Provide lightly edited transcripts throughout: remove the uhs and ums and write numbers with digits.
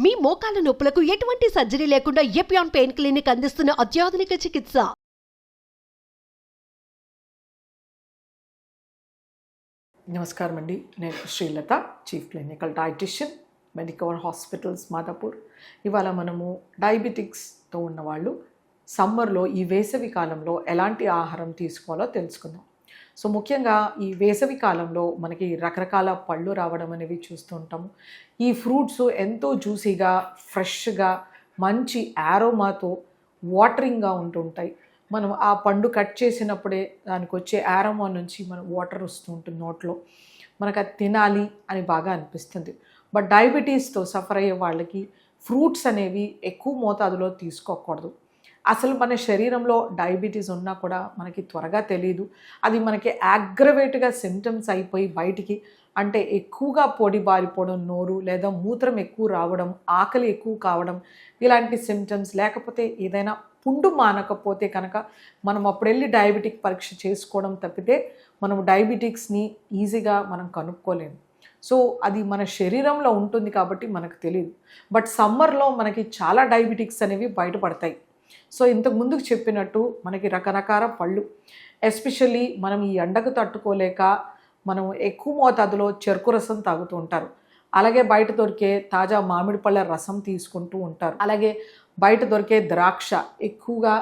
మీ మోకాల నొప్పులకు ఎటువంటి సర్జరీ లేకుండా ఎపియాన్ పెయిన్ క్లినిక్ అందిస్తున్న అత్యాధునిక చికిత్స. నమస్కారం అండి, నేను Srilatha, chief clinical dietitian, Medicover hospitals, Madhapur. ఇవాళ మనము డయాబెటిక్స్తో ఉన్నవాళ్ళు సమ్మర్లో ఈ వేసవి కాలంలో ఎలాంటి ఆహారం తీసుకోవాలో తెలుసుకుందాం. సో ముఖ్యంగా ఈ వేసవి కాలంలో మనకి రకరకాల పళ్ళు రావడం అనేవి చూస్తూ ఉంటాము. ఈ ఫ్రూట్స్ ఎంతో జ్యూసీగా, ఫ్రెష్గా, మంచి ఆరోమాతో, వాటరింగ్గా ఉంటుంటాయి. మనం ఆ పండు కట్ చేసినప్పుడే దానికి వచ్చే ఆరోమా నుంచి మనం వాటర్ వస్తూ ఉంటుంది నోట్లో. మనకు అది తినాలి అని బాగా అనిపిస్తుంది. బట్ డయాబెటీస్తో సఫర్ అయ్యే వాళ్ళకి ఫ్రూట్స్ అనేవి ఎక్కువ మోతాదులో తీసుకోకూడదు. అసలు మన శరీరంలో డయాబెటీస్ ఉన్నా కూడా మనకి త్వరగా తెలియదు. అది మనకి అగ్రవేట్గా సిమ్టమ్స్ అయిపోయి బయటికి, అంటే ఎక్కువగా పొడి బారిపోవడం, నోరు లేదా మూత్రం ఎక్కువ రావడం, ఆకలి ఎక్కువ కావడం, ఇలాంటి సిమ్టమ్స్, లేకపోతే ఏదైనా పుండు మానకపోతే కనుక మనం అప్పుడు వెళ్ళి డయాబెటిక్ పరీక్ష చేసుకోవడం తప్పితే మనం డయాబెటిక్స్ని ఈజీగా మనం కనుక్కోలేము. సో అది మన శరీరంలో ఉంటుంది కాబట్టి మనకు తెలియదు. బట్ సమ్మర్లో మనకి చాలా డయాబెటిక్స్ అనేవి బయటపడతాయి. సో ఇంతకు ముందుకు చెప్పినట్టు మనకి రకరకాల పళ్ళు, ఎస్పెషల్లీ మనం ఈ ఎండకు తట్టుకోలేక మనం ఎక్కువ మోతాదులో చెరుకు రసం తాగుతూ ఉంటారు. అలాగే బయట దొరికే తాజా మామిడి పళ్ళ రసం తీసుకుంటూ ఉంటారు. అలాగే బయట దొరికే ద్రాక్ష, ఎక్కువగా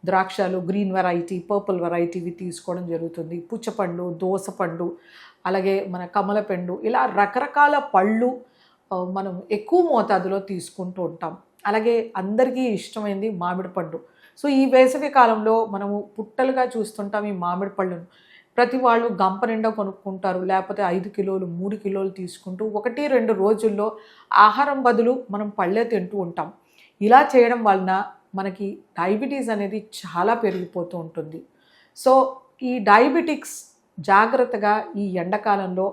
ద్రాక్షలు గ్రీన్ వెరైటీ, పర్పుల్ వెరైటీవి తీసుకోవడం జరుగుతుంది. పుచ్చపండు, దోసపండు, అలాగే మన కమలపెండు, ఇలా రకరకాల పళ్ళు మనం ఎక్కువ మోతాదులో తీసుకుంటూ ఉంటాం. అలాగే అందరికీ ఇష్టమైంది మామిడి పండు. సో ఈ వేసవి కాలంలో మనము పుట్టలుగా చూస్తుంటాం ఈ మామిడి పళ్ళను. ప్రతి వాళ్ళు గంప నిండా కొనుక్కుంటారు, లేకపోతే 5 కిలోలు 3 కిలోలు తీసుకుంటూ 1-2 రోజుల్లో ఆహారం బదులు మనం పళ్ళే తింటూ ఉంటాం. ఇలా చేయడం వలన మనకి డయాబెటీస్ అనేది చాలా పెరిగిపోతూ ఉంటుంది. సో ఈ డయాబెటిక్స్ జాగ్రత్తగా ఈ ఎండాకాలంలో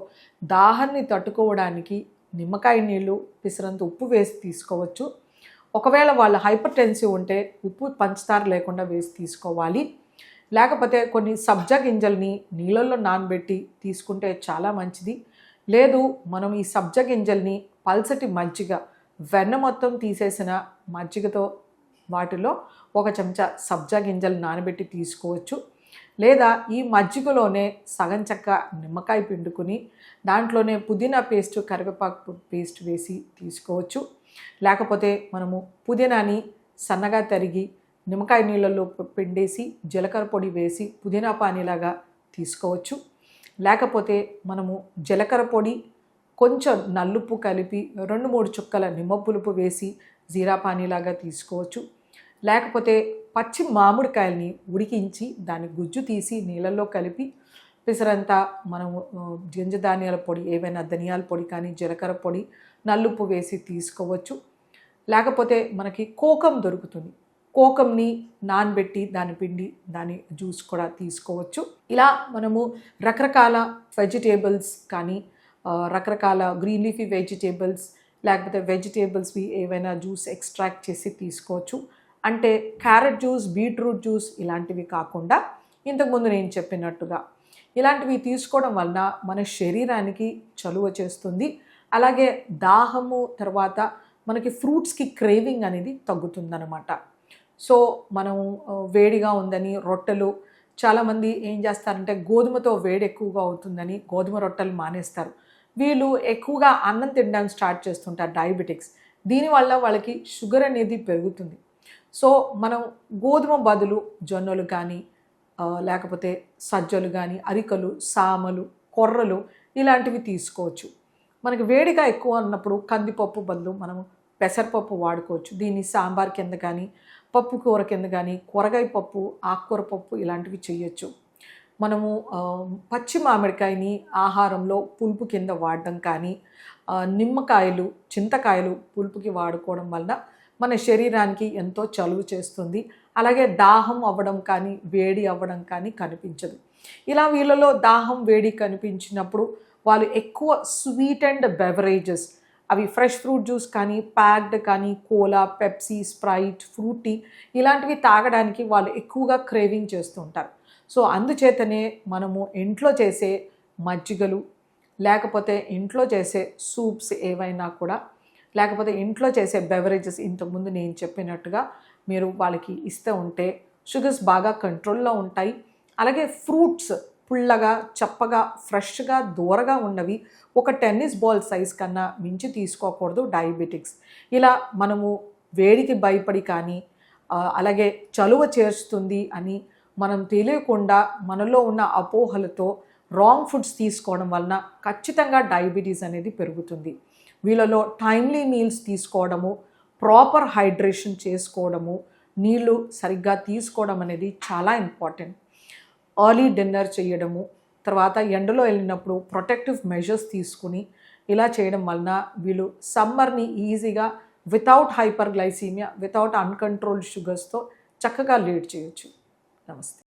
దాహాన్ని తట్టుకోవడానికి నిమ్మకాయ నీళ్ళు, పిసరంత ఉప్పు వేసి తీసుకోవచ్చు. ఒకవేళ వాళ్ళు హైపర్ టెన్సివ్ ఉంటే ఉప్పు, పంచదార లేకుండా వేసి తీసుకోవాలి. లేకపోతే కొన్ని సబ్జా గింజల్ని నీళ్ళల్లో నానబెట్టి తీసుకుంటే చాలా మంచిది. లేదు, మనం ఈ సబ్జా గింజల్ని పల్సటి మజ్జిగ, వెన్న మొత్తం తీసేసిన మజ్జిగతో వాటిలో 1 చెంచా సబ్జా గింజలు నానబెట్టి తీసుకోవచ్చు. లేదా ఈ మజ్జిగలోనే సగం చెక్క నిమ్మకాయ పిండుకుని దాంట్లోనే పుదీనా పేస్ట్, కరివేపాకు పేస్ట్ వేసి తీసుకోవచ్చు. లేకపోతే మనము పుదీనాని సన్నగా తరిగి నిమ్మకాయ నీళ్ళల్లో పిండేసి జీలకర్ర పొడి వేసి పుదీనా పానీలాగా తీసుకోవచ్చు. లేకపోతే మనము జీలకర్ర పొడి, కొంచెం నల్లుప్పు కలిపి 2-3 చుక్కల నిమ్మ పులుపు వేసి జీరా పానీలాగా తీసుకోవచ్చు. లేకపోతే పచ్చి మామిడికాయల్ని ఉడికించి దాని గుజ్జు తీసి నీళ్ళల్లో కలిపి పిసరంతా మనము గింజధాన్యాల పొడి, ఏవైనా ధనియాల పొడి కానీ, జీలకర్ర పొడి, నల్లుప్పు వేసి తీసుకోవచ్చు. లేకపోతే మనకి కోకం దొరుకుతుంది, కోకంని నానబెట్టి దాని పిండి, దాని జ్యూస్ కూడా తీసుకోవచ్చు. ఇలా మనము రకరకాల వెజిటేబుల్స్ కానీ, రకరకాల గ్రీన్ లీఫీ వెజిటేబుల్స్, లేకపోతే వెజిటేబుల్స్వి ఏవైనా జ్యూస్ ఎక్స్ట్రాక్ట్ చేసి తీసుకోవచ్చు. అంటే క్యారెట్ జ్యూస్, బీట్రూట్ జ్యూస్ ఇలాంటివి కాకుండా ఇంతకుముందు నేను చెప్పినట్టుగా ఇలాంటివి తీసుకోవడం వలన మన శరీరానికి చలువ చేస్తుంది. అలాగే దాహము తర్వాత మనకి ఫ్రూట్స్కి క్రేవింగ్ అనేది తగ్గుతుందన్నమాట. సో మనం వేడిగా ఉందని రొట్టెలు, చాలామంది ఏం చేస్తారంటే గోధుమతో వేడి ఎక్కువగా అవుతుందని గోధుమ రొట్టెలు మానేస్తారు. వీళ్ళు ఎక్కువగా అన్నం తినడానికి స్టార్ట్ చేస్తుంటారు డయాబెటిక్స్. దీనివల్ల వాళ్ళకి షుగర్ అనేది పెరుగుతుంది. సో మనం గోధుమ బదులు జొన్నలు కానీ, లేకపోతే సజ్జలు కానీ, అరికలు, సామలు, కొర్రలు ఇలాంటివి తీసుకోవచ్చు. మనకి వేడిగా ఎక్కువ ఉన్నప్పుడు కందిపప్పు బదులు మనము పెసరపప్పు వాడుకోవచ్చు. దీన్ని సాంబార్ కింద కానీ, పప్పు కూర కింద కానీ, కూరగాయ పప్పు, ఆకుకూర పప్పు ఇలాంటివి చేయొచ్చు. మనము పచ్చి మామిడికాయని ఆహారంలో పులుపు కింద వాడడం కానీ, నిమ్మకాయలు, చింతకాయలు పులుపుకి వాడుకోవడం వలన మన శరీరానికి ఎంతో చలువ చేస్తుంది. అలాగే దాహం అవ్వడం కానీ, వేడి అవ్వడం కానీ కనిపించదు. ఇలా వీళ్ళలో దాహం, వేడి కనిపించినప్పుడు వాళ్ళు ఎక్కువ స్వీట్ అండ్ బెవరేజెస్, అవి ఫ్రెష్ ఫ్రూట్ జ్యూస్ కానీ, ప్యాక్డ్ కానీ, కోలా, పెప్సీ, స్ప్రైట్, ఫ్రూటీ ఇలాంటివి తాగడానికి వాళ్ళు ఎక్కువగా క్రేవింగ్ చేస్తూ ఉంటారు. సో అందుచేతనే మనము ఇంట్లో చేసే మజ్జిగలు, లేకపోతే ఇంట్లో చేసే సూప్స్ ఏవైనా కూడా, లేకపోతే ఇంట్లో చేసే బెవరేజెస్ ఇంతకుముందు నేను చెప్పినట్టుగా మీరు వాళ్ళకి ఇస్తూ ఉంటే షుగర్స్ బాగా కంట్రోల్లో ఉంటాయి. అలాగే ఫ్రూట్స్ పుల్లగా, చప్పగా, ఫ్రెష్గా, దూరగా ఉన్నవి ఒక టెన్నిస్ బాల్ సైజ్ కన్నా మించి తీసుకోకూడదు డయాబెటిక్స్. ఇలా మనము వేడికి భయపడి కానీ అలాగే చలువ చేస్తుంది అని మనం తెలియకుండా మనలో ఉన్న అపోహలతో రాంగ్ ఫుడ్స్ తీసుకోవడం వలన ఖచ్చితంగా డయాబెటీస్ అనేది పెరుగుతుంది. వీళ్ళలో టైమ్లీ మీల్స్ తీసుకోవడము, ప్రాపర్ హైడ్రేషన్ చేసుకోవడము, నీళ్ళు సరిగ్గా తీసుకోవడం అనేది చాలా ఇంపార్టెంట్. ఎర్లీ డిన్నర్ చేయడము, తర్వాత ఎండలో వెళ్ళినప్పుడు ప్రొటెక్టివ్ మెజర్స్ తీసుకుని ఇలా చేయడం వలన వీళ్ళు సమ్మర్ని ఈజీగా without hyperglycemia, without uncontrolled షుగర్స్తో చక్కగా లీడ్ చేయొచ్చు. నమస్తే.